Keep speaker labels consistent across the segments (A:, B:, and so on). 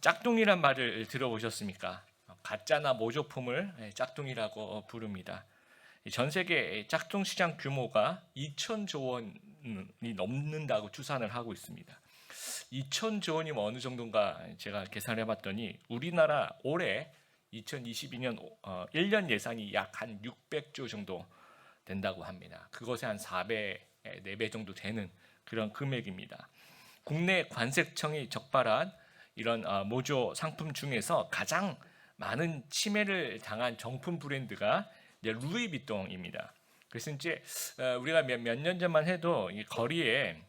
A: 짝퉁이란 말을 들어보셨습니까? 가짜나 모조품을 짝퉁이라고 부릅니다. 전 세계 짝퉁 시장 규모가 2천조 원이 넘는다고 추산을 하고 있습니다. 2천조 원이면 어느 정도인가 제가 계산을 해봤더니 우리나라 올해 2022년 1년 예산이 약 한 600조 정도 된다고 합니다. 그것의 한 4배, 4배 정도 되는 그런 금액입니다. 국내 관세청이 적발한 이런 모조 상품 중에서 가장 많은 침해를 당한 정품 브랜드가 이제 루이비통입니다. 그래서 이제 우리가 몇 년 전만 해도 이 거리에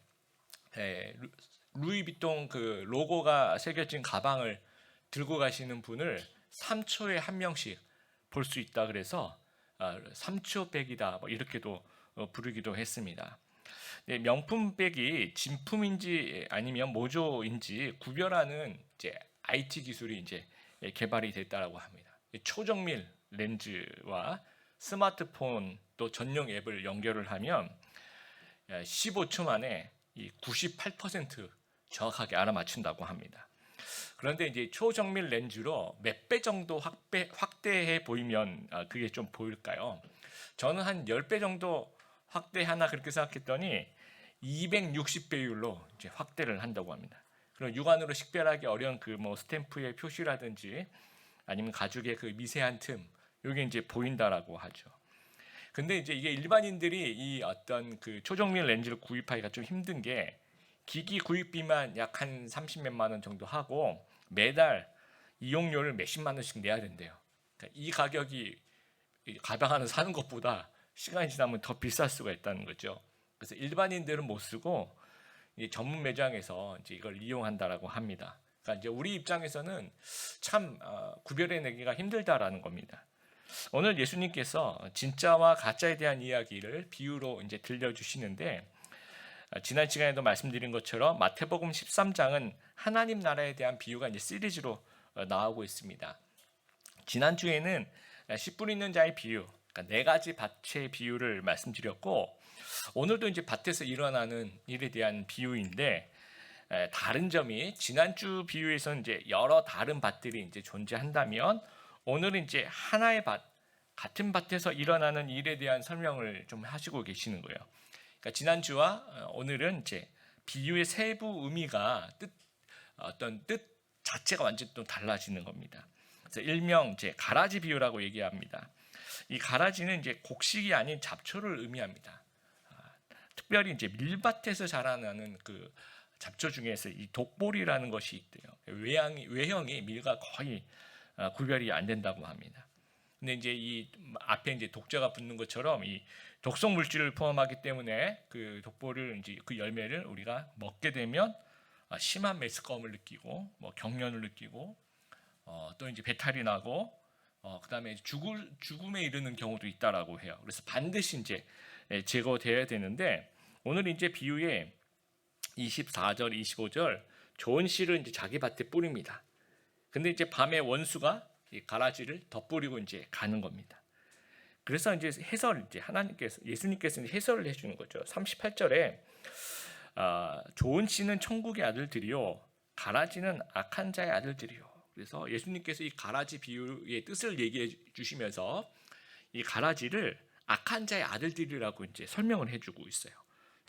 A: 루이비통 그 로고가 새겨진 가방을 들고 가시는 분을 3초에 한 명씩 볼 수 있다 그래서 3초백이다 뭐 이렇게도 부르기도 했습니다. 명품백이 진품인지 아니면 모조인지 구별하는 이제 IT 기술이 이제 개발이 됐다라고 합니다. 초정밀 렌즈와 스마트폰 또 전용 앱을 연결을 하면 15초 만에 이 98% 정확하게 알아맞춘다고 합니다. 그런데 이제 초정밀 렌즈로 몇 배 정도 확대해 보이면 그게 좀 보일까요? 저는 한 10배 정도 확대하나 그렇게 생각했더니 260배율로 이제 확대를 한다고 합니다. 그럼 육안으로 식별하기 어려운 그 뭐 스탬프의 표시라든지 아니면 가죽의 그 미세한 틈, 이게 이제 보인다라고 하죠. 근데 이제 이게 일반인들이 이 어떤 그 초정밀 렌즈를 구입하기가 좀 힘든 게 기기 구입비만 약 한 30몇만 원 정도 하고 매달 이용료를 몇십만 원씩 내야 된대요. 그러니까 이 가격이 가방 하나 사는 것보다 시간이 지나면 더 비쌀 수가 있다는 거죠. 그래서 일반인들은 못 쓰고 전문 매장에서 이제 이걸 이용한다라고 합니다. 그러니까 이제 우리 입장에서는 참 구별해내기가 힘들다라는 겁니다. 오늘 예수님께서 진짜와 가짜에 대한 이야기를 비유로 이제 들려주시는데 지난 시간에도 말씀드린 것처럼 마태복음 13장은 하나님 나라에 대한 비유가 이제 시리즈로 나오고 있습니다. 지난주에는 씨 뿌리는 자의 비유, 그러니까 4가지 밭의 비유를 말씀드렸고 오늘도 이제 밭에서 일어나는 일에 대한 비유인데 다른 점이 지난주 비유에서는 이제 여러 다른 밭들이 이제 존재한다면 오늘은 이제 하나의 밭, 같은 밭에서 일어나는 일에 대한 설명을 좀 하시고 계시는 거예요. 그러니까 지난주와 오늘은 이제 비유의 세부 의미가 어떤 뜻 자체가 완전히 또 달라지는 겁니다. 그래서 일명 이제 가라지 비유라고 얘기합니다. 이 가라지는 이제 곡식이 아닌 잡초를 의미합니다. 특별히 이제 밀밭에서 자라나는 그 잡초 중에서 이 독보리라는 것이 있대요. 외형이 밀과 거의 구별이 안 된다고 합니다. 근데 이제 이 앞에 이제 독자가 붙는 것처럼 이 독성 물질을 포함하기 때문에 그 독보리를 이제 그 열매를 우리가 먹게 되면 심한 메스꺼움을 느끼고 뭐 경련을 느끼고 또 이제 배탈이 나고 그다음에 죽음에 이르는 경우도 있다라고 해요. 그래서 반드시 이제 제거돼야 되는데 오늘 이제 비유에 24절, 25절 좋은 씨를 이제 자기 밭에 뿌립니다. 근데 이제 밤에 원수가 이 가라지를 덧뿌리고 이제 가는 겁니다. 그래서 이제 이제 예수님께서 해설을 해주는 거죠. 38절에 좋은 씨는 천국의 아들들이요, 가라지는 악한 자의 아들들이요. 그래서 예수님께서 이 가라지 비유의 뜻을 얘기해 주시면서 이 가라지를 악한 자의 아들들이라고 이제 설명을 해주고 있어요.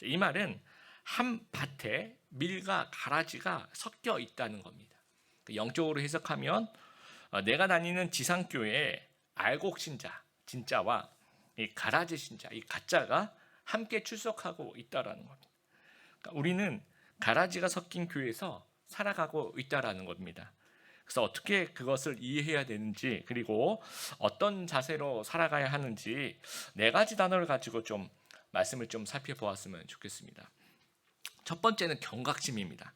A: 이 말은 한 밭에 밀과 가라지가 섞여 있다는 겁니다. 영적으로 해석하면 내가 다니는 지상교회에 알곡 신자, 진짜와 이 가라지 신자, 이 가짜가 함께 출석하고 있다라는 겁니다. 그러니까 우리는 가라지가 섞인 교회에서 살아가고 있다라는 겁니다. 그래서 어떻게 그것을 이해해야 되는지 그리고 어떤 자세로 살아가야 하는지 4가지 단어를 가지고 좀 말씀을 좀 살펴보았으면 좋겠습니다. 첫 번째는 경각심입니다.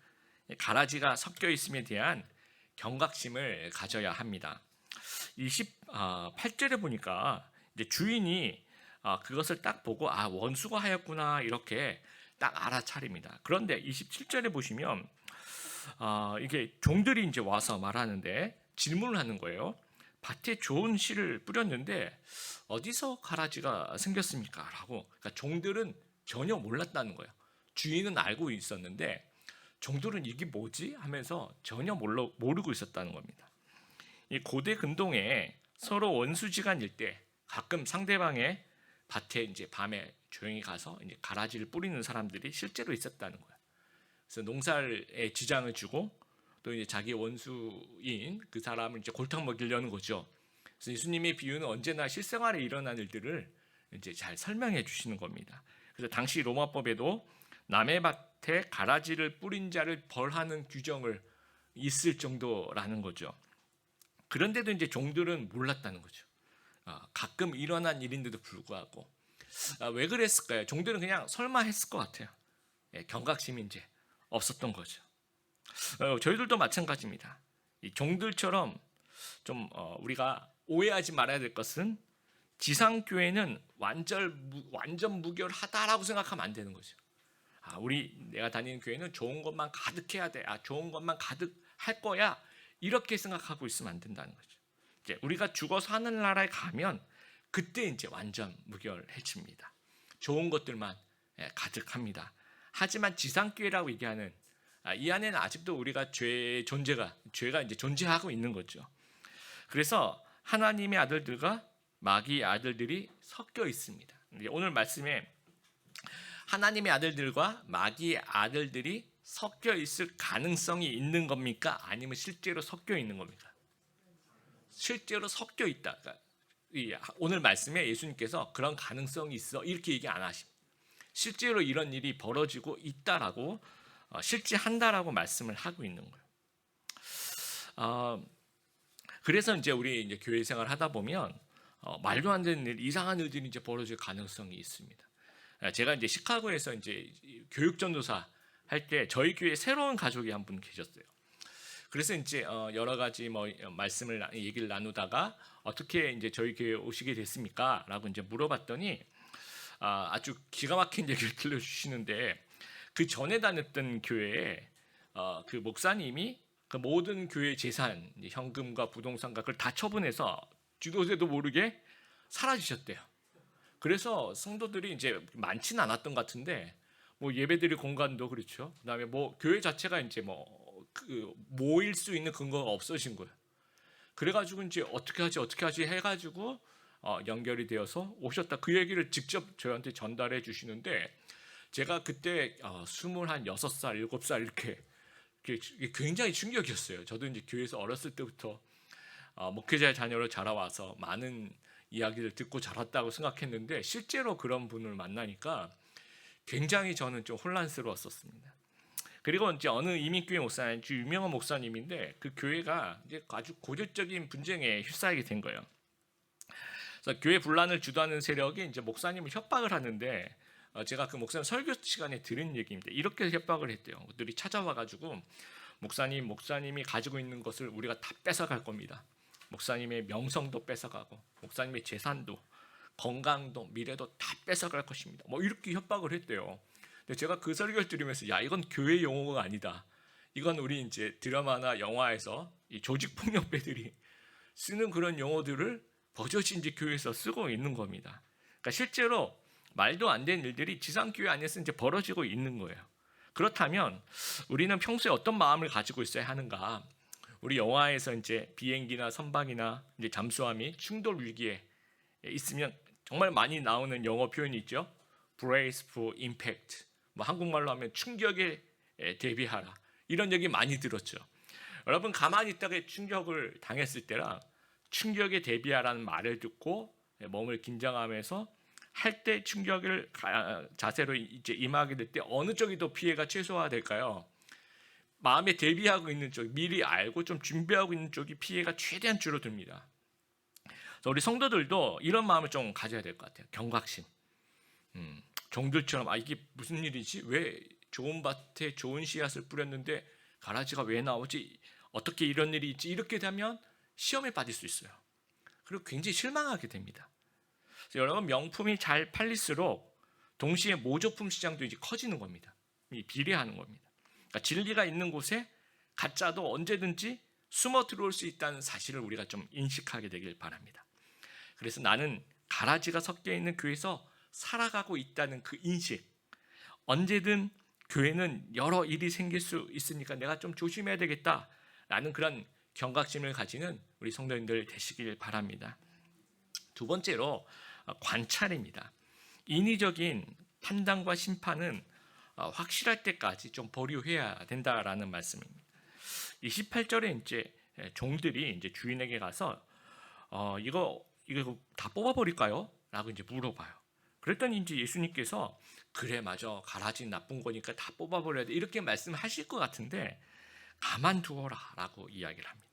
A: 가라지가 섞여 있음에 대한 경각심을 가져야 합니다. 28절에 보니까 이제 주인이 그것을 딱 보고 원수가 하였구나 이렇게 딱 알아차립니다. 그런데 27절에 보시면 이게 종들이 이제 와서 말하는데 질문을 하는 거예요. 밭에 좋은 씨를 뿌렸는데 어디서 가라지가 생겼습니까? 라고. 그러니까 종들은 전혀 몰랐다는 거예요. 주인은 알고 있었는데 종들은 이게 뭐지 하면서 전혀 모르고 있었다는 겁니다. 이 고대 근동에 서로 원수지간일 때 가끔 상대방의 밭에 이제 밤에 조용히 가서 이제 가라지를 뿌리는 사람들이 실제로 있었다는 거예요. 그래서 농사에 지장을 주고 또 이제 자기 원수인 그 사람을 이제 골탕 먹이려는 거죠. 그래서 예수님의 비유는 언제나 실생활에 일어난 일들을 이제 잘 설명해 주시는 겁니다. 그래서 당시 로마법에도 남의 밭에 가라지를 뿌린 자를 벌하는 규정을 있을 정도라는 거죠. 그런데도 이제 종들은 몰랐다는 거죠. 가끔 일어난 일인데도 불구하고 왜 그랬을까요? 종들은 그냥 설마 했을 것 같아요. 경각심이 이제 없었던 거죠. 저희들도 마찬가지입니다. 이 종들처럼 좀 우리가 오해하지 말아야 될 것은 지상교회는 완전 무결하다라고 생각하면 안 되는 거죠. 내가 다니는 교회는 좋은 것만 가득해야 돼. 좋은 것만 가득할 거야. 이렇게 생각하고 있으면 안 된다는 거죠. 이제 우리가 죽어서 하늘나라에 가면 그때 이제 완전 무결해집니다. 좋은 것들만 가득합니다. 하지만 지상교회라고 얘기하는 이 안에는 아직도 우리가 죄가 이제 존재하고 있는 거죠. 그래서 하나님의 아들들과 마귀의 아들들이 섞여 있습니다. 오늘 말씀에 하나님의 아들들과 마귀의 아들들이 섞여 있을 가능성이 있는 겁니까? 아니면 실제로 섞여 있는 겁니까? 실제로 섞여 있다. 오늘 말씀에 예수님께서 그런 가능성이 있어 이렇게 얘기 안 하십니다. 실제로 이런 일이 벌어지고 있다라고 실제한다라고 말씀을 하고 있는 거예요. 그래서 이제 우리 이제 교회 생활 하다 보면 말도 안 되는 일, 이상한 일들이 이제 벌어질 가능성이 있습니다. 제가 이제 시카고에서 이제 교육 전도사 할 때 저희 교회에 새로운 가족이 한 분 계셨어요. 그래서 이제 여러 가지 얘기를 나누다가 어떻게 이제 저희 교회에 오시게 됐습니까?라고 이제 물어봤더니 아주 기가 막힌 얘기를 들려주시는데 그 전에 다녔던 교회에 그 목사님이 그 모든 교회 재산, 현금과 부동산과 그걸 다 처분해서 지도자도 모르게 사라지셨대요. 그래서 성도들이 이제 많지는 않았던 것 같은데 예배드릴 공간도 그렇죠. 그다음에 교회 자체가 이제 모일 수 있는 근거가 없어진 거예요. 그래가지고 이제 어떻게 하지 해가지고 연결이 되어서 오셨다. 그 얘기를 직접 저희한테 전달해 주시는데 제가 그때 26살, 7살 이렇게 굉장히 충격이었어요. 저도 이제 교회에서 어렸을 때부터 목회자의 자녀로 자라와서 많은 이야기를 듣고 자랐다고 생각했는데 실제로 그런 분을 만나니까 굉장히 저는 좀 혼란스러웠었습니다. 그리고 이제 어느 이민교회 목사님, 아주 유명한 목사님인데 그 교회가 이제 아주 고질적인 분쟁에 휩싸이게 된 거예요. 그래서 교회 분란을 주도하는 세력이 이제 목사님을 협박을 하는데 제가 그 목사님 설교 시간에 들은 얘기입니다. 이렇게 협박을 했대요. 그들이 찾아와가지고 목사님이 가지고 있는 것을 우리가 다 뺏어갈 겁니다. 목사님의 명성도 뺏어가고 목사님의 재산도 건강도 미래도 다 뺏어갈 것입니다. 이렇게 협박을 했대요. 근데 제가 그 설교를 들으면서 이건 교회 용어가 아니다. 이건 우리 이제 드라마나 영화에서 이 조직 폭력배들이 쓰는 그런 용어들을 버젓이 이제 교회에서 쓰고 있는 겁니다. 그러니까 실제로 말도 안 되는 일들이 지상교회 안에서 이제 벌어지고 있는 거예요. 그렇다면 우리는 평소에 어떤 마음을 가지고 있어야 하는가? 우리 영화에서 이제 비행기나 선박이나 이제 잠수함이 충돌 위기에 있으면 정말 많이 나오는 영어 표현이 있죠. Brace for impact. 한국말로 하면 충격에 대비하라. 이런 얘기 많이 들었죠. 여러분 가만히 있다가 충격을 당했을 때랑 충격에 대비하라는 말을 듣고 몸을 긴장하면서 할 때 충격을 자세로 이제 임하게 될 때 어느 쪽이 더 피해가 최소화될까요? 마음에 대비하고 있는 쪽, 미리 알고 좀 준비하고 있는 쪽이 피해가 최대한 줄어듭니다. 그래서 우리 성도들도 이런 마음을 좀 가져야 될 것 같아요. 경각심. 종들처럼 이게 무슨 일이지? 왜 좋은 밭에 좋은 씨앗을 뿌렸는데 가라지가 왜 나오지? 어떻게 이런 일이 있지? 이렇게 되면 시험에 빠질 수 있어요. 그리고 굉장히 실망하게 됩니다. 여러분 명품이 잘 팔릴수록 동시에 모조품 시장도 이제 커지는 겁니다. 비례하는 겁니다. 그러니까 진리가 있는 곳에 가짜도 언제든지 숨어 들어올 수 있다는 사실을 우리가 좀 인식하게 되길 바랍니다. 그래서 나는 가라지가 섞여 있는 교회에서 살아가고 있다는 그 인식, 언제든 교회는 여러 일이 생길 수 있으니까 내가 좀 조심해야 되겠다라는 그런 경각심을 가지는 우리 성도님들 되시길 바랍니다. 두 번째로 관찰입니다. 인위적인 판단과 심판은 확실할 때까지 좀 보류해야 된다라는 말씀입니다. 28절에 이제 종들이 이제 주인에게 가서 이거 다 뽑아버릴까요? 라고 이제 물어봐요. 그랬더니 이제 예수님께서 그래 맞아 가라지 나쁜 거니까 다 뽑아버려야 돼 이렇게 말씀하실 것 같은데 가만두어라라고 이야기를 합니다.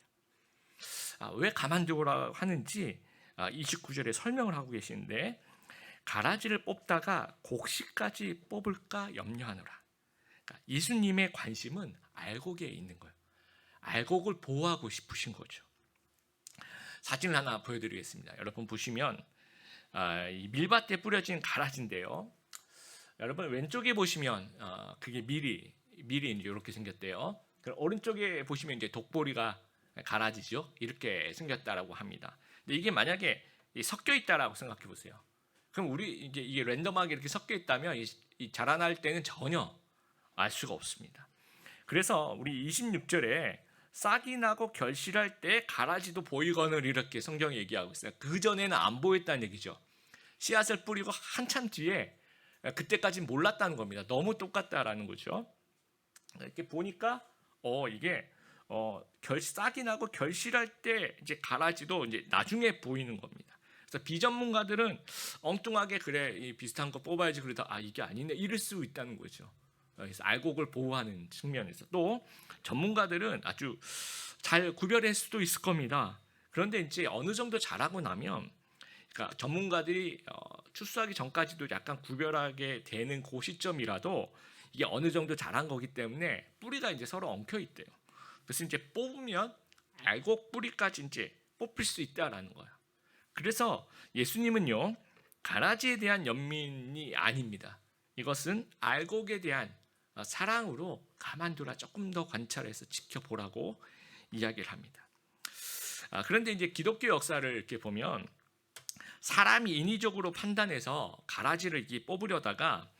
A: 왜 가만두어라 하는지 29절에 설명을 하고 계시는데 가라지를 뽑다가 곡식까지 뽑을까 염려하노라. 그러니까 예수님의 관심은 알곡에 있는 거예요. 알곡을 보호하고 싶으신 거죠. 사진을 하나 보여드리겠습니다. 여러분 보시면 이 밀밭에 뿌려진 가라지인데요. 여러분 왼쪽에 보시면 그게 밀이 이제 이렇게 생겼대요. 오른쪽에 보시면 이제 독보리가 가라지죠. 이렇게 생겼다라고 합니다. 근데 이게 만약에 섞여 있다라고 생각해 보세요. 그럼 우리 이제 이게 랜덤하게 이렇게 섞여 있다면 이 자라날 때는 전혀 알 수가 없습니다. 그래서 우리 26절에 싹이 나고 결실할 때 가라지도 보이거늘 이렇게 성경이 얘기하고 있어요. 그 전에는 안 보였다는 얘기죠. 씨앗을 뿌리고 한참 뒤에 그때까지는 몰랐다는 겁니다. 너무 똑같다라는 거죠. 이렇게 보니까 이게 싹이 나고 결실할 때 이제 가라지도 이제 나중에 보이는 겁니다. 그래서 비전문가들은 엉뚱하게 그래 비슷한 거 뽑아야지 그러다 이게 아니네 이럴 수 있다는 거죠. 그래서 알곡을 보호하는 측면에서 또 전문가들은 아주 잘 구별할 수도 있을 겁니다. 그런데 이제 어느 정도 자라고 나면 그러니까 전문가들이 출소하기 전까지도 약간 구별하게 되는 그 시점이라도 이게 어느 정도 자란 거기 때문에 뿌리가 이제 서로 엉켜 있대요. 그래서 이제 뽑으면 알곡 뿌리까지 이제 뽑힐 수 있다라는 거예요. 그래서 예수님은요 가라지에 대한 연민이 아닙니다. 이것은 알곡에 대한 사랑으로 가만두라 조금 더 관찰해서 지켜보라고 이야기를 합니다. 그런데 이제 기독교 역사를 이렇게 보면 사람이 인위적으로 판단해서 가라지를 이렇게 뽑으려다가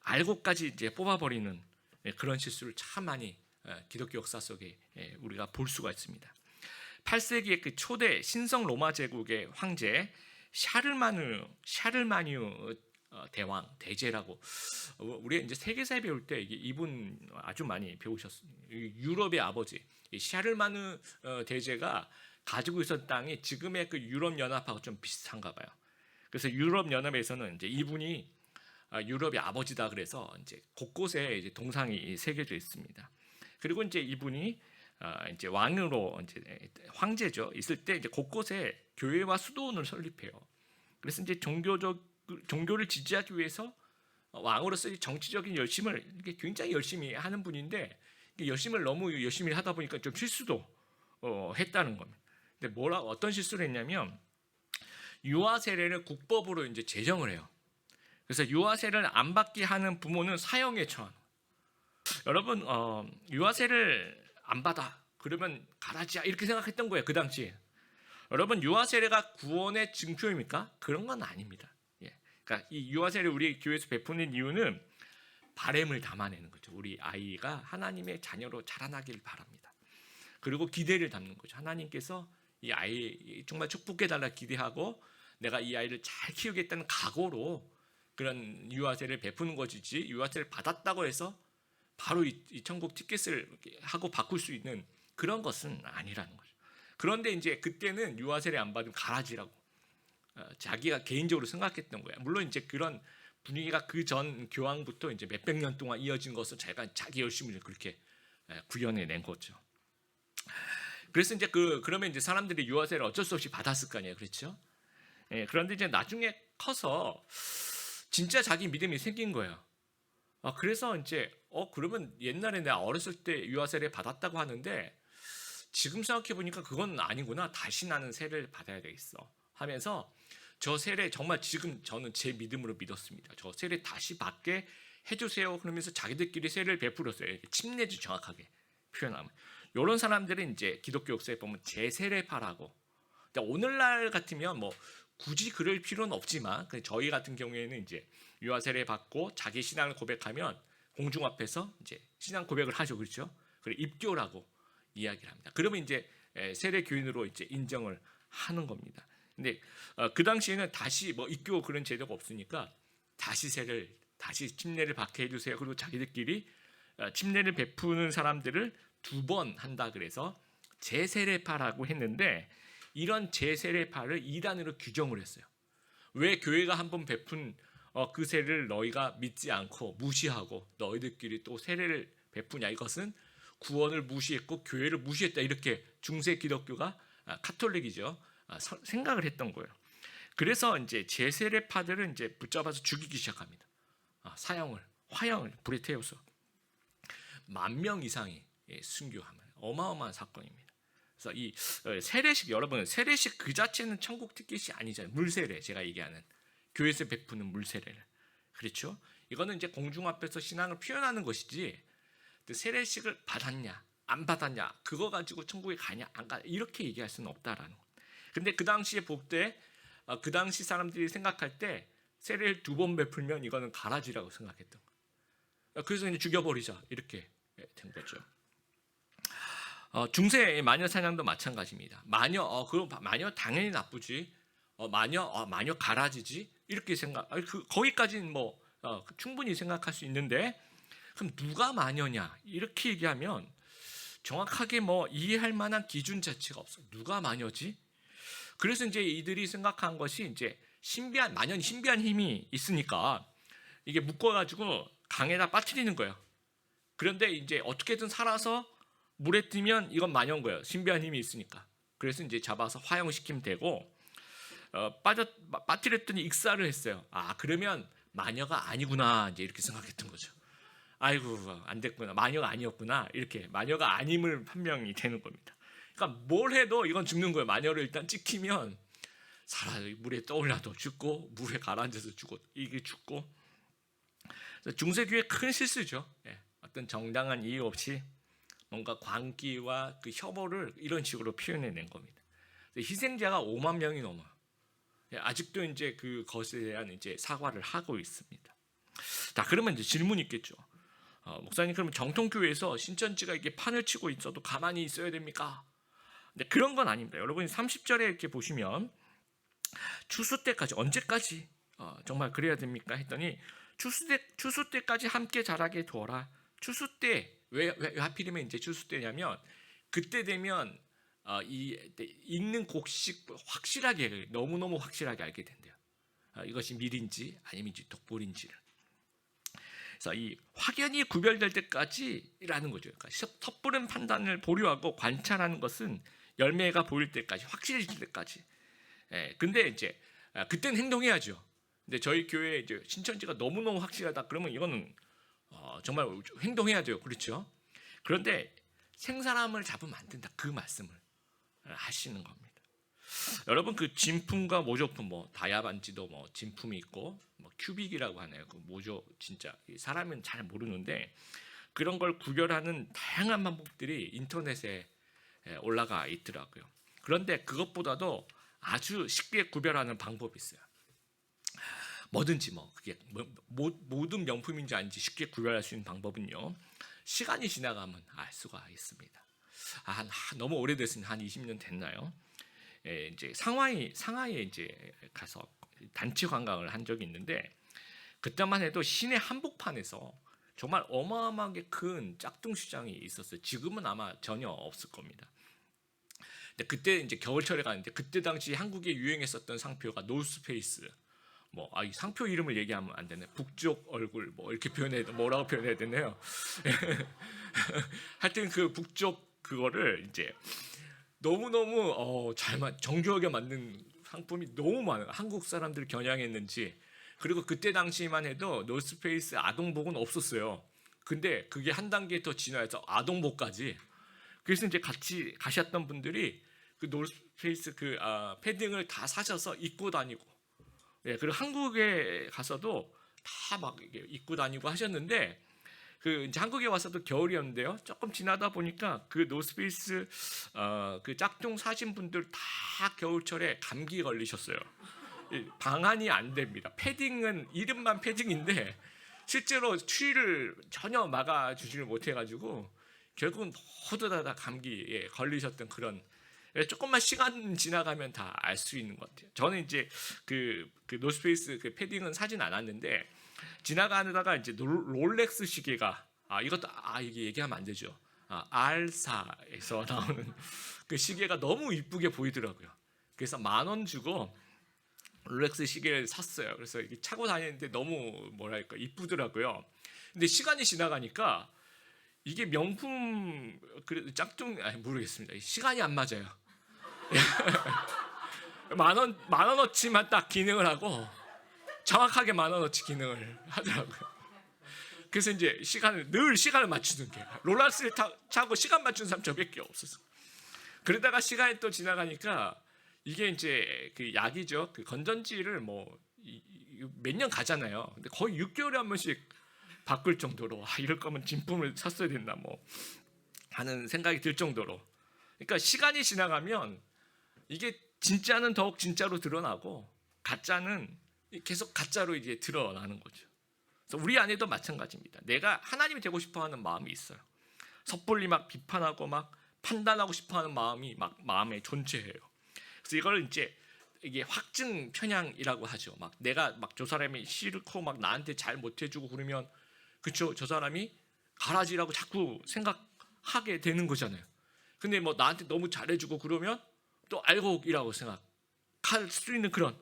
A: 알곡까지 이제 뽑아버리는 그런 실수를 참 많이 기독교 역사 속에 우리가 볼 수가 있습니다. 8세기의 그 초대 신성 로마 제국의 황제 샤를마뉴 대왕 대제라고 우리 이제 세계사에 배울 때 이분 아주 많이 배우셨어요. 유럽의 아버지 샤를마누 대제가 가지고 있었던 땅이 지금의 그 유럽 연합하고 좀 비슷한가 봐요. 그래서 유럽 연합에서는 이제 이분이 유럽의 아버지다 그래서 이제 곳곳에 이제 동상이 새겨져 있습니다. 그리고 이제 이분이 이제 왕으로 이제 황제죠 있을 때 이제 곳곳에 교회와 수도원을 설립해요. 그래서 이제 종교를 지지하기 위해서 왕으로서 정치적인 열심을 굉장히 열심히 하는 분인데 열심을 너무 열심히 하다 보니까 좀 실수도 했다는 겁니다. 근데 어떤 실수를 했냐면 유아 세례를 국법으로 이제 제정을 해요. 그래서 유아 세례를 안 받게 하는 부모는 사형에 처한. 여러분 유아 세례를 안 받아 그러면 가라지야 이렇게 생각했던 거예요 그 당시에. 여러분 유아 세례가 구원의 증표입니까? 그런 건 아닙니다. 그러니까 이 유아 세례를 우리 교회에서 베푸는 이유는 바램을 담아내는 거죠. 우리 아이가 하나님의 자녀로 자라나길 바랍니다. 그리고 기대를 담는 거죠. 하나님께서 이 아이 정말 축복해달라 기대하고 내가 이 아이를 잘 키우겠다는 각오로 그런 유아 세례를 베푸는 것이지 유아 세례를 받았다고 해서 바로 이 천국 티켓을 하고 바꿀 수 있는 그런 것은 아니라는 거죠. 그런데 이제 그때는 유아 세례 안 받으면 가라지라고 자기가 개인적으로 생각했던 거야. 물론 이제 그런 분위기가 그 전 교황부터 이제 몇백 년 동안 이어진 것을 자기 열심을 그렇게 구현해낸 거죠. 그래서 이제 그러면 이제 사람들이 유아 세례를 어쩔 수 없이 받았을 거 아니에요, 그렇죠? 그런데 이제 나중에 커서 진짜 자기 믿음이 생긴 거예요. 그래서 이제 그러면 옛날에 내가 어렸을 때 유아 세례 받았다고 하는데 지금 생각해 보니까 그건 아니구나. 다시 나는 세례를 받아야 되겠어. 하면서 저 세례 정말 지금 저는 제 믿음으로 믿었습니다. 저 세례 다시 받게 해주세요. 그러면서 자기들끼리 세례를 베풀었어요. 침례지 정확하게 표현하면. 이런 사람들은 이제 기독교 역사에 보면 재세례파라고. 오늘날 같으면 뭐 굳이 그럴 필요는 없지만 저희 같은 경우에는 이제 유아 세례 받고 자기 신앙을 고백하면 공중 앞에서 이제 신앙 고백을 하죠, 그렇죠? 그리고 입교라고 이야기를 합니다. 그러면 이제 세례 교인으로 이제 인정을 하는 겁니다. 근데 그 당시에는 다시 뭐 입교 그런 제도가 없으니까 다시 침례를 받게 해주세요. 그리고 자기들끼리 침례를 베푸는 사람들을 2번 한다 그래서 재세례파라고 했는데 이런 재세례파를 이단으로 규정을 했어요. 왜 교회가 한번 베푼 그 세례를 너희가 믿지 않고 무시하고 너희들끼리 또 세례를 베푸냐, 이것은 구원을 무시했고 교회를 무시했다, 이렇게 중세 기독교가 카톨릭이죠, 생각을 했던 거예요. 그래서 이제 재세례파들은 이제 붙잡아서 죽이기 시작합니다. 화형을 불에 태워서 10,000명 이상이 순교하는 어마어마한 사건입니다. 그래서 이 세례식, 여러분 세례식 그 자체는 천국 티켓이 아니잖아요. 물세례, 제가 얘기하는 교회에서 베푸는 물세례를, 그렇죠? 이거는 이제 공중 앞에서 신앙을 표현하는 것이지 세례식을 받았냐 안 받았냐 그거 가지고 천국에 가냐 안 가냐 이렇게 얘기할 수는 없다라는 거. 근데 그 당시에 볼 때 그 당시 사람들이 생각할 때 세례를 2번 베풀면 이거는 가라지라고 생각했던 거예요. 그래서 이제 죽여버리자 이렇게 된 거죠. 중세 마녀 사냥도 마찬가지입니다. 그럼 마녀 당연히 나쁘지. 마녀 가라지지 이렇게 생각. 거기까지는 뭐 충분히 생각할 수 있는데 그럼 누가 마녀냐 이렇게 얘기하면 정확하게 뭐 이해할 만한 기준 자체가 없어요. 누가 마녀지? 그래서 이제 이들이 생각한 것이 이제 마녀는 신비한 힘이 있으니까 이게 묶어가지고 강에다 빠뜨리는 거예요. 그런데 이제 어떻게든 살아서 물에 뜨면 이건 마녀인 거예요. 신비한 힘이 있으니까. 그래서 이제 잡아서 화형시키면 되고 빠뜨렸더니 익사를 했어요. 그러면 마녀가 아니구나 이제 이렇게 생각했던 거죠. 아이고 안 됐구나, 마녀가 아니었구나, 이렇게 마녀가 아님을 판명이 되는 겁니다. 그러니까 뭘 해도 이건 죽는 거예요. 마녀를 일단 찍히면 물에 떠올라도 죽고 물에 가라앉아서 이게 죽고. 중세교회 큰 실수죠. 어떤 정당한 이유 없이 뭔가 광기와 그 혐오를 이런 식으로 표현해낸 겁니다. 희생자가 5만 명이 넘어요. 아직도 이제 그것에 대한 이제 사과를 하고 있습니다. 자, 그러면 이제 질문이 있겠죠. 목사님, 그러면 정통교회에서 신천지가 이게 판을 치고 있어도 가만히 있어야 됩니까? 근데 그런 건 아닙니다. 여러분이 30절에 이렇게 보시면 추수 때까지 언제까지 정말 그래야 됩니까? 했더니 추수 때까지 함께 자라게 두어라. 추수 때 왜 하필이면 이제 추수 때냐면 그때 되면 읽는 곡식 확실하게 너무너무 확실하게 알게 된대요. 이것이 밀인지 아니면 독보리인지를. 그래서 이 확연히 구별될 때까지라는 거죠. 그러니까 섣부른 판단을 보류하고 관찰하는 것은 열매가 보일 때까지, 확실해질 때까지. 근데 이제 그때는 행동해야죠. 근데 저희 교회 이제 신천지가 너무너무 확실하다 그러면 이거는 정말 행동해야 돼요. 그렇죠? 그런데 생사람을 잡으면 안 된다. 그 말씀을 하시는 겁니다. 여러분 그 진품과 모조품, 뭐 다이아 반지도 뭐 진품이 있고 뭐 큐빅이라고 하네요. 그 모조 진짜 사람은 잘 모르는데 그런 걸 구별하는 다양한 방법들이 인터넷에 올라가 있더라고요. 그런데 그것보다도 아주 쉽게 구별하는 방법이 있어요. 뭐든지 그게 모든 명품인지 아닌지 쉽게 구별할 수 있는 방법은요. 시간이 지나가면 알 수가 있습니다. 너무 오래됐으면 한 20년 됐나요? 이제 상하이에 이제 가서 단체 관광을 한 적이 있는데 그때만 해도 시내 한복판에서 정말 어마어마하게 큰 짝퉁 시장이 있었어요. 지금은 아마 전혀 없을 겁니다. 근데 그때 이제 겨울철에 갔는데 그때 당시 한국에 유행했었던 상표가 노스페이스. 이 상표 이름을 얘기하면 안 되네. 북쪽 얼굴 이렇게 뭐라고 표현해야 되나요? 하여튼 그 북쪽 그거를 이제 너무너무 정교하게 만든 상품이 너무 많아요. 한국 사람들 겨냥했는지. 그리고 그때 당시만 해도 노스페이스 아동복은 없었어요. 근데 그게 한 단계 더 진화해서 아동복까지. 그래서 이제 같이 가셨던 분들이 그 노스페이스 패딩을 다 사셔서 입고 다니고, 그리고 한국에 가서도 다 막 입고 다니고 하셨는데 이제 한국에 와서도 겨울이었는데요. 조금 지나다 보니까 그 노스페이스 그 짝퉁 사신 분들 다 겨울철에 감기 걸리셨어요. 방한이 안 됩니다. 패딩은 이름만 패딩인데 실제로 추위를 전혀 막아주지를 못해가지고 결국은 모두 다 감기에 걸리셨던 그런, 조금만 시간 지나가면 다 알 수 있는 것 같아요. 저는 이제 그 노스페이스 그 패딩은 사진 않았는데 지나가다가 이제 롤렉스 시계가 이것도 이게 얘기하면 안 되죠. R사에서 나오는 그 시계가 너무 이쁘게 보이더라고요. 그래서 10,000원 주고 롤렉스 시계를 샀어요. 그래서 이게 차고 다니는데 너무 뭐랄까 이쁘더라고요. 근데 시간이 지나가니까 이게 명품 짝퉁 모르겠습니다. 시간이 안 맞아요. 10,000원어치만 딱 기능을 하고 정확하게 10,000원어치 기능을 하더라고요. 그래서 이제 늘 시간을 맞추는 게 롤렉스를 차고 시간 맞추는 사람 저밖에 없었어. 그러다가 시간이 또 지나가니까 이게 이제 그 약이죠. 그 건전지를 뭐 몇 년 가잖아요. 근데 거의 6개월에 한 번씩 바꿀 정도로 이럴 거면 진품을 샀어야 됐나 뭐 하는 생각이 들 정도로. 그러니까 시간이 지나가면 이게 진짜는 더욱 진짜로 드러나고 가짜는 계속 가짜로 이제 드러나는 거죠. 그래서 우리 안에도 마찬가지입니다. 내가 하나님이 되고 싶어하는 마음이 있어요. 섣불리 막 비판하고 막 판단하고 싶어하는 마음이 막 마음에 존재해요. 그래서 이걸 이제 이게 확증 편향이라고 하죠. 막 내가 막 저 사람이 싫고 막 나한테 잘 못해주고 그러면 그쵸, 저 사람이 가라지라고 자꾸 생각하게 되는 거잖아요. 근데 뭐 나한테 너무 잘해주고 그러면 또 알곡이라고 생각할 수 있는 그런,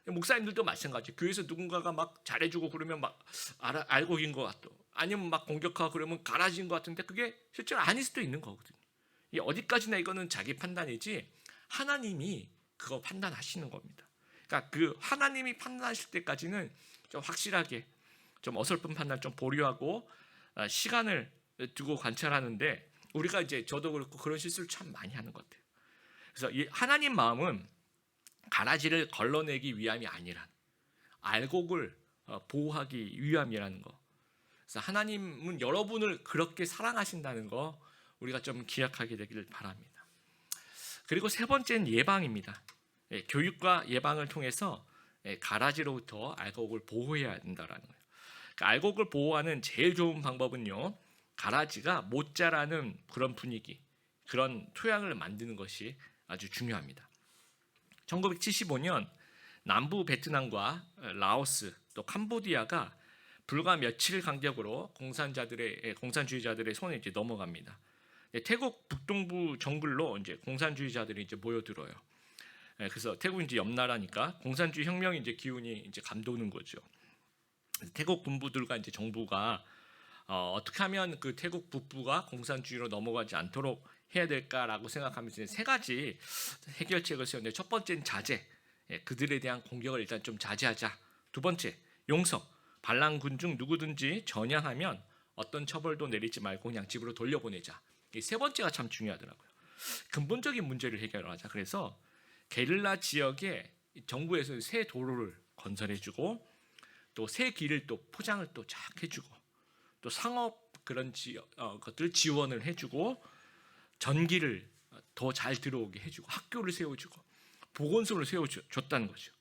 A: 목사님들도 마찬가지. 교회에서 누군가가 막 잘해주고 그러면 막 알곡인 것 같고, 아니면 막 공격하고 그러면 가라지인 것 같은데 그게 실제로 아닐 수도 있는 거거든요. 이게 어디까지나 이거는 자기 판단이지 하나님이 그거 판단하시는 겁니다. 그러니까 그 하나님이 판단하실 때까지는 좀 확실하게 좀 어설픈 판단 좀 보류하고 시간을 두고 관찰하는데, 우리가 이제 저도 그렇고 그런 실수를 참 많이 하는 것 같아요. 그래서 이 하나님 마음은 가라지를 걸러내기 위함이 아니란, 알곡을 보호하기 위함이라는 거. 그래서 하나님은 여러분을 그렇게 사랑하신다는 거 우리가 좀 기억하게 되기를 바랍니다. 그리고 세 번째는 예방입니다. 교육과 예방을 통해서 가라지로부터 알곡을 보호해야 된다는 거예요. 그러니까 알곡을 보호하는 제일 좋은 방법은요, 가라지가 못 자라는 그런 분위기, 그런 토양을 만드는 것이 아주 중요합니다. 1975년 남부 베트남과 라오스 또 캄보디아가 불과 며칠 간격으로 공산주의자들의 손에 이제 넘어갑니다. 태국 북동부 정글로 이제 공산주의자들이 이제 모여들어요. 그래서 태국이 이제 옆 나라니까 공산주의 혁명이 이제 기운이 이제 감도는 거죠. 태국 군부들과 이제 정부가 어떻게 하면 그 태국 북부가 공산주의로 넘어가지 않도록 해야 될까라고 생각하면서 세 가지 해결책을 세웠는데, 첫 번째는 자제, 그들에 대한 공격을 일단 좀 자제하자. 두 번째, 용서, 반란군 중 누구든지 전향하면 어떤 처벌도 내리지 말고 그냥 집으로 돌려보내자. 이 세 번째가 참 중요하더라고요. 근본적인 문제를 해결하자. 그래서 게릴라 지역에 정부에서 새 도로를 건설해주고 또 새 길을 또 포장을 또 쫙 해주고 또 상업 그런 것들 지원을 해주고 전기를 더 잘 들어오게 해주고 학교를 세워주고 보건소를 세워줬다는 거죠.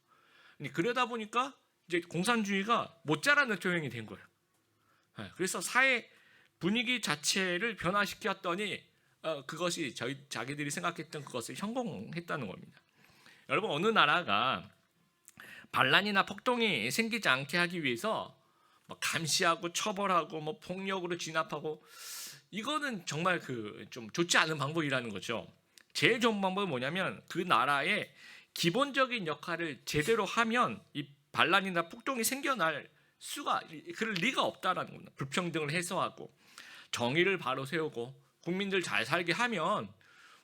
A: 그러다 보니까 이제 공산주의가 못 자라는 토양이 된 거예요. 그래서 사회 분위기 자체를 변화시켰더니 그것이 자기들이 생각했던 그것을 성공했다는 겁니다. 여러분, 어느 나라가 반란이나 폭동이 생기지 않게 하기 위해서 뭐 감시하고 처벌하고 뭐 폭력으로 진압하고, 이거는 정말 좀 좋지 않은 방법이라는 거죠. 제일 좋은 방법은 뭐냐면 그 나라의 기본적인 역할을 제대로 하면 이 반란이나 폭동이 생겨날 그럴 리가 없다라는 겁니다. 불평등을 해소하고 정의를 바로 세우고 국민들 잘 살게 하면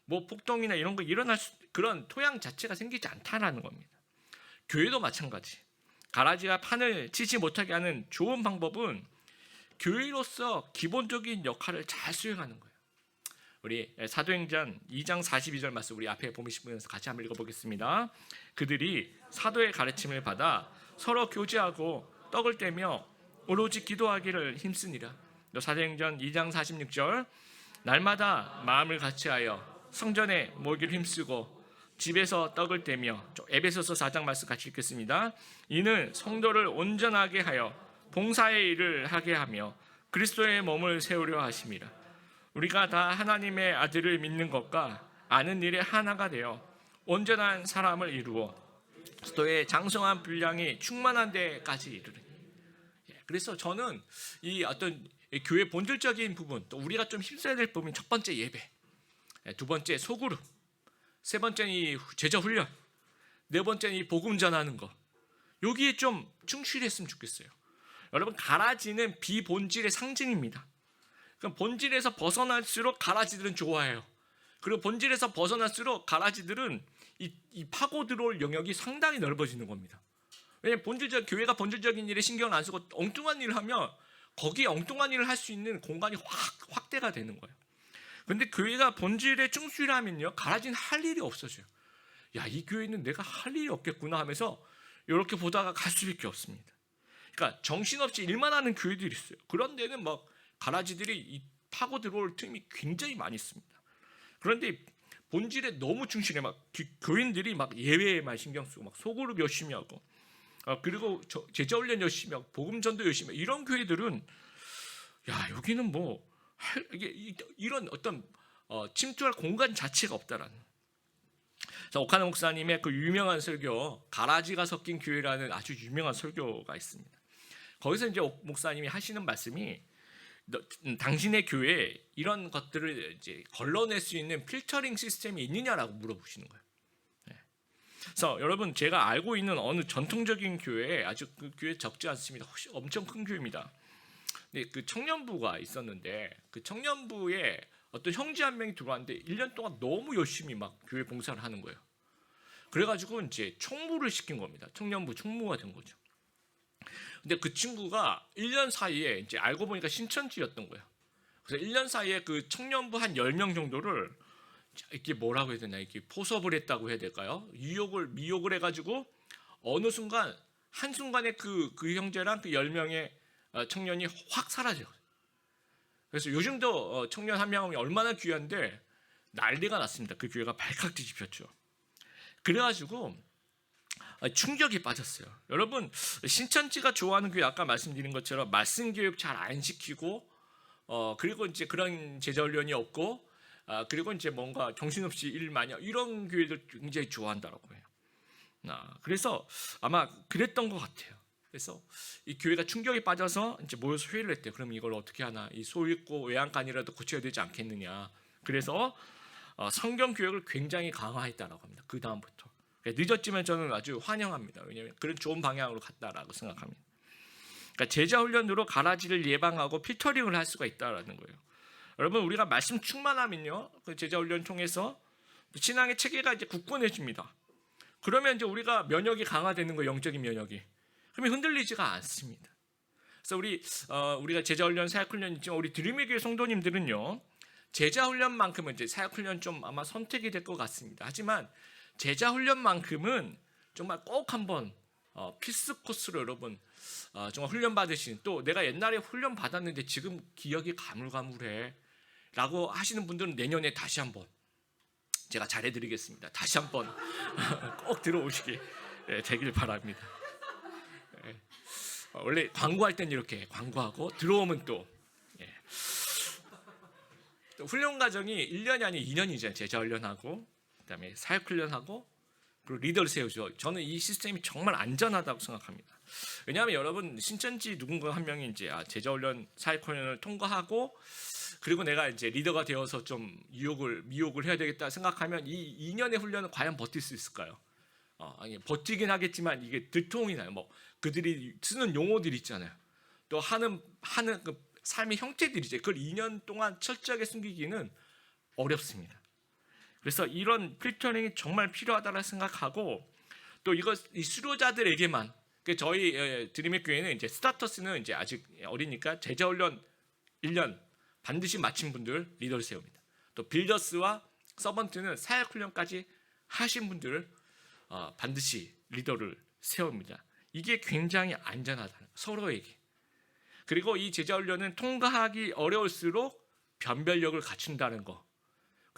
A: 뭐 폭동이나 이런 거 일어날 그런 토양 자체가 생기지 않다라는 겁니다. 교회도 마찬가지. 가라지가 판을 치지 못하게 하는 좋은 방법은 교회로서 기본적인 역할을 잘 수행하는 거예요. 우리 사도행전 2장 42절 말씀 우리 앞에 보시면서 같이 한번 읽어보겠습니다. 그들이 사도의 가르침을 받아 서로 교제하고 떡을 떼며 오로지 기도하기를 힘쓰니라. 또 사도행전 2장 46절 날마다 마음을 같이하여 성전에 모이기를 힘쓰고 집에서 떡을 떼며, 에베소서 4장 말씀 같이 읽겠습니다. 이는 성도를 온전하게 하여 봉사의 일을 하게 하며 그리스도의 몸을 세우려 하심이라. 우리가 다 하나님의 아들을 믿는 것과 아는 일에 하나가 되어 온전한 사람을 이루어 그리스도의 장성한 분량이 충만한 데까지 이르리니. 그래서 저는 이 어떤 교회 본질적인 부분, 또 우리가 좀 힘써야 될 부분, 첫 번째 예배, 두 번째 소그룹, 세 번째는 이 제자 훈련, 네 번째는 이 복음 전하는 거, 여기에 좀 충실했으면 좋겠어요. 여러분, 가라지는 비본질의 상징입니다. 그럼 본질에서 벗어날수록 가라지들은 좋아해요. 그리고 본질에서 벗어날수록 가라지들은 이 파고 들어올 영역이 상당히 넓어지는 겁니다. 왜냐하면 교회가 본질적인 일에 신경을 안 쓰고 엉뚱한 일을 하면 거기에 엉뚱한 일을 할 수 있는 공간이 확대가 되는 거예요. 그런데 교회가 본질에 충실하면요, 가라지는 할 일이 없어져요. 야, 이 교회는 내가 할 일이 없겠구나 하면서 이렇게 보다가 갈 수밖에 없습니다. 그러니까 정신없이 일만 하는 교회들이 있어요. 그런 데는 막 가라지들이 파고 들어올 틈이 굉장히 많이 있습니다. 그런데 본질에 너무 충실해. 막 교인들이 막 예배에만 신경 쓰고 막 소그룹 열심히 하고, 그리고 제자 훈련 열심히 하고 복음 전도 열심히 하고, 이런 교회들은 야, 여기는 뭐 이런 어떤 침투할 공간 자체가 없다라는. 오카노 목사님의 그 유명한 설교, 가라지가 섞인 교회라는 아주 유명한 설교가 있습니다. 거기서 이제 목사님이 하시는 말씀이, 당신의 교회에 이런 것들을 이제 걸러낼 수 있는 필터링 시스템이 있느냐라고 물어보시는 거예요. 그래서 여러분, 제가 알고 있는 어느 전통적인 교회에, 아주 그 교회 적지 않습니다. 혹시 엄청 큰 교회입니다. 근데 그 청년부가 있었는데, 그 청년부에 어떤 형제 한 명이 들어왔는데 1년 동안 너무 열심히 막 교회 봉사를 하는 거예요. 그래가지고 이제 총무를 시킨 겁니다. 청년부 총무가 된 거죠. 근데 그 친구가 1년 사이에 이제 알고 보니까 신천지였던 거예요. 그래서 1년 사이에 그 청년부 한 10명 정도를 이게 뭐라고 해야 되나, 이렇게 포섭을 했다고 해야 될까요? 미혹을 해가지고 어느 순간, 한순간에 그 형제랑 그 10명의 청년이 확 사라져요. 그래서 요즘도 청년 한 명이 얼마나 귀한데 난리가 났습니다. 그 교회가 발칵 뒤집혔죠. 그래가지고 충격이 빠졌어요. 여러분, 신천지가 좋아하는 교회, 아까 말씀드린 것처럼 말씀 교육 잘 안 시키고, 그리고 이제 그런 제자 훈련이 없고, 그리고 이제 뭔가 정신없이 일 많이 하고, 이런 교회들 굉장히 좋아한다라고 해요. 그래서 아마 그랬던 것 같아요. 그래서 이 교회가 충격에 빠져서 이제 모여서 회의를 했대요. 그럼 이걸 어떻게 하나, 이 소잃고 외양간이라도 고쳐야 되지 않겠느냐. 그래서 성경 교육을 굉장히 강화했다라고 합니다. 그 다음부터. 늦었지만 저는 아주 환영합니다. 왜냐하면 그런 좋은 방향으로 갔다라고 생각합니다. 그러니까 제자 훈련으로 가라지를 예방하고 필터링을 할 수가 있다라는 거예요. 여러분, 우리가 말씀 충만하면요, 그 제자 훈련 통해서 신앙의 체계가 이제 굳건해집니다. 그러면 이제 우리가 면역이 강화되는 거예요. 영적인 면역이. 그러면 흔들리지가 않습니다. 그래서 우리가 제자 훈련, 사역 훈련 있지만, 우리 드림의 교회 성도님들은요, 제자 훈련만큼은 이제 사역 훈련 좀 아마 선택이 될 것 같습니다. 하지만 제자 훈련만큼은 정말 꼭 한번 필수 코스로 여러분 정말 훈련 받으신, 또 내가 옛날에 훈련 받았는데 지금 기억이 가물가물해 라고 하시는 분들은 내년에 다시 한번 제가 잘해드리겠습니다. 다시 한번 꼭 들어오시기 되길 바랍니다. 원래 광고할 땐 이렇게 광고하고 들어오면 또 훈련 과정이 1년이 아닌 2년이잖아요. 제자 훈련하고 그다음에 사역 훈련하고 그리고 리더를 세우죠. 저는 이 시스템이 정말 안전하다고 생각합니다. 왜냐하면 여러분, 신천지 누군가 한 명이 이제 제자 훈련, 사역 훈련을 통과하고, 그리고 내가 이제 리더가 되어서 좀 미혹을 해야 되겠다 생각하면 이 2년의 훈련은 과연 버틸 수 있을까요? 아니, 버티긴 하겠지만 이게 들통이 나요. 뭐 그들이 쓰는 용어들이 있잖아요. 또 하는 그 삶의 형태들이죠. 그걸 2년 동안 철저하게 숨기기는 어렵습니다. 그래서 이런 필터링이 정말 필요하다고 생각하고, 또 이 수료자들에게만, 저희 드림의 교회는 이제 스타터스는 이제 아직 어리니까 제자 훈련 1년 반드시 마친 분들 리더를 세웁니다. 또 빌더스와 서번트는 사역 훈련까지 하신 분들을 반드시 리더를 세웁니다. 이게 굉장히 안전하다는 거예요, 서로에게. 그리고 이 제자 훈련은 통과하기 어려울수록 변별력을 갖춘다는 거.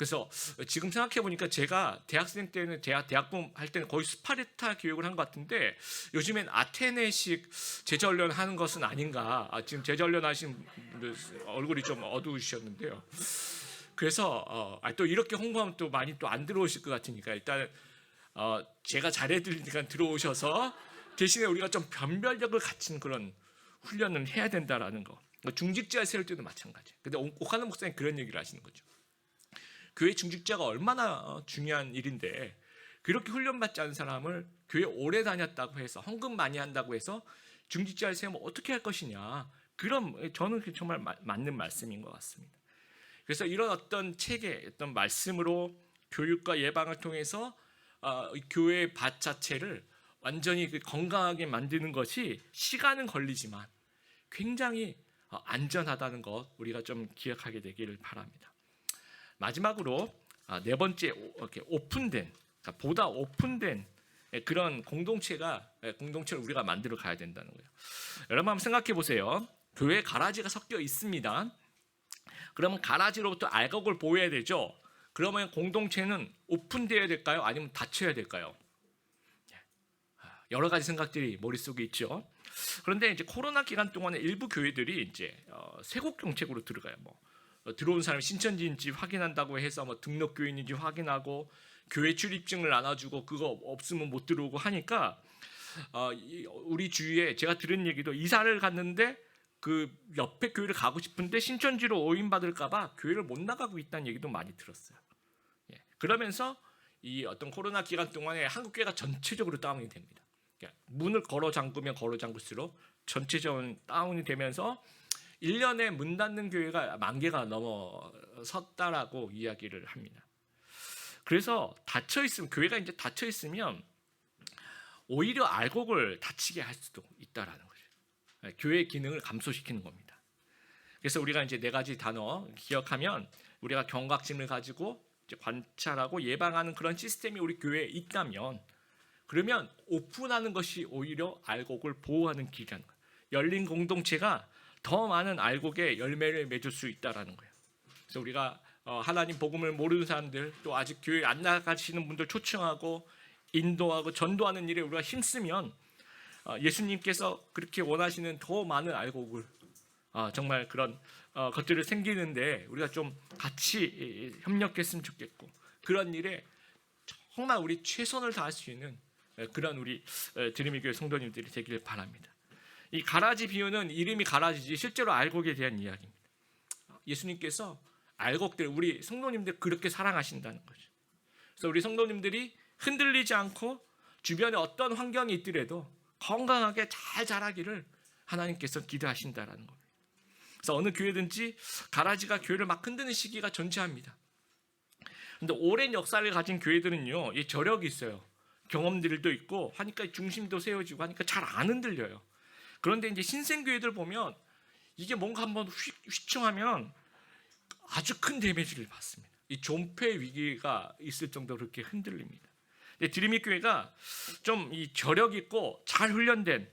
A: 그래서 지금 생각해 보니까 제가 대학생 때는 대학부 할 때는 거의 스파르타 교육을 한 것 같은데 요즘엔 아테네식 제자훈련 하는 것은 아닌가. 지금 제자훈련 하신 분들 얼굴이 좀 어두우셨는데요. 그래서 또 이렇게 홍보하면 또 많이 또 안 들어오실 것 같으니까 일단 제가 잘해드리니까 들어오셔서 대신에 우리가 좀 변별력을 갖춘 그런 훈련을 해야 된다라는 거. 중직자 세울 때도 마찬가지. 근데 오카노 목사님 그런 얘기를 하시는 거죠. 교회 중직자가 얼마나 중요한 일인데 그렇게 훈련받지 않은 사람을 교회 오래 다녔다고 해서 헌금 많이 한다고 해서 중직자를 세우면 어떻게 할 것이냐. 그런 저는 정말 맞는 말씀인 것 같습니다. 그래서 이런 어떤 체계, 어떤 말씀으로 교육과 예방을 통해서 교회의 밭 자체를 완전히 건강하게 만드는 것이 시간은 걸리지만 굉장히 안전하다는 것 우리가 좀 기억하게 되기를 바랍니다. 마지막으로 네 번째 이렇게 오픈된, 그러니까 보다 오픈된 그런 공동체를 우리가 만들어 가야 된다는 거예요. 여러분 한번 생각해 보세요. 교회에 가라지가 섞여 있습니다. 그러면 가라지로부터 알곡을 보호해야 되죠. 그러면 공동체는 오픈되어야 될까요? 아니면 닫혀야 될까요? 여러 가지 생각들이 머릿속에 있죠. 그런데 이제 코로나 기간 동안에 일부 교회들이 이제 쇄국 정책으로 들어가요. 들어온 사람이 신천지인지 확인한다고 해서 등록 교인인지 확인하고 교회 출입증을 나눠주고 그거 없으면 못 들어오고 하니까 우리 주위에 제가 들은 얘기도 이사를 갔는데 그 옆에 교회를 가고 싶은데 신천지로 오인받을까봐 교회를 못 나가고 있다는 얘기도 많이 들었어요. 그러면서 이 어떤 코로나 기간 동안에 한국 교회가 전체적으로 다운이 됩니다. 문을 걸어 잠그면 걸어 잠글수록 전체적으로 다운이 되면서 1년에 문 닫는 교회가 10,000개가 넘어섰다라고 이야기를 합니다. 그래서 교회가 이제 닫혀 있으면 오히려 알곡을 닫히게 할 수도 있다라는 거죠. 교회의 기능을 감소시키는 겁니다. 그래서 우리가 이제 4가지 단어 기억하면 우리가 경각심을 가지고 이제 관찰하고 예방하는 그런 시스템이 우리 교회에 있다면 그러면 오픈하는 것이 오히려 알곡을 보호하는 길이라는 거예요. 열린 공동체가 더 많은 알곡의 열매를 맺을 수 있다라는 거예요. 그래서 우리가 하나님 복음을 모르는 사람들 또 아직 교회 안 나가시는 분들 초청하고 인도하고 전도하는 일에 우리가 힘쓰면 예수님께서 그렇게 원하시는 더 많은 알곡을 정말 그런 것들을 생기는데 우리가 좀 같이 협력했으면 좋겠고 그런 일에 정말 우리 최선을 다할 수 있는 그런 우리 드림의 교회 성도님들이 되기를 바랍니다. 이 가라지 비유는 이름이 가라지지 실제로 알곡에 대한 이야기입니다. 예수님께서 알곡들 우리 성도님들 그렇게 사랑하신다는 거죠. 그래서 우리 성도님들이 흔들리지 않고 주변에 어떤 환경이 있더라도 건강하게 잘 자라기를 하나님께서 기도하신다라는 겁니다. 그래서 어느 교회든지 가라지가 교회를 막 흔드는 시기가 존재합니다. 그런데 오랜 역사를 가진 교회들은요, 이 저력이 있어요. 경험들도 있고 하니까 중심도 세워지고 하니까 잘 안 흔들려요. 그런데 이제 신생교회들 보면 이게 뭔가 한번 휘청하면 아주 큰 데미지를 받습니다. 이 존폐 위기가 있을 정도로 그렇게 흔들립니다. 드림의 교회가 좀 이 저력 있고 잘 훈련된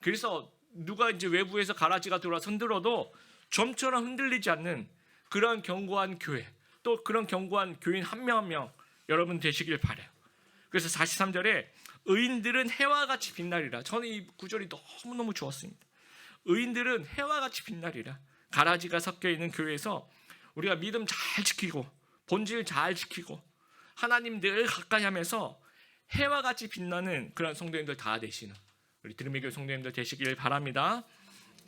A: 그래서 누가 이제 외부에서 가라지가 들어와서 흔들어도 좀처럼 흔들리지 않는 그런 견고한 교회 또 그런 견고한 교인 한 명 한 명 여러분 되시길 바라요. 그래서 43절에 의인들은 해와 같이 빛나리라. 저는 이 구절이 너무너무 좋았습니다. 의인들은 해와 같이 빛나리라. 가라지가 섞여 있는 교회에서 우리가 믿음 잘 지키고 본질 잘 지키고 하나님 늘 가까이 하면서 해와 같이 빛나는 그런 성도님들 다 되시는 우리 드림의 교회 성도님들 되시길 바랍니다.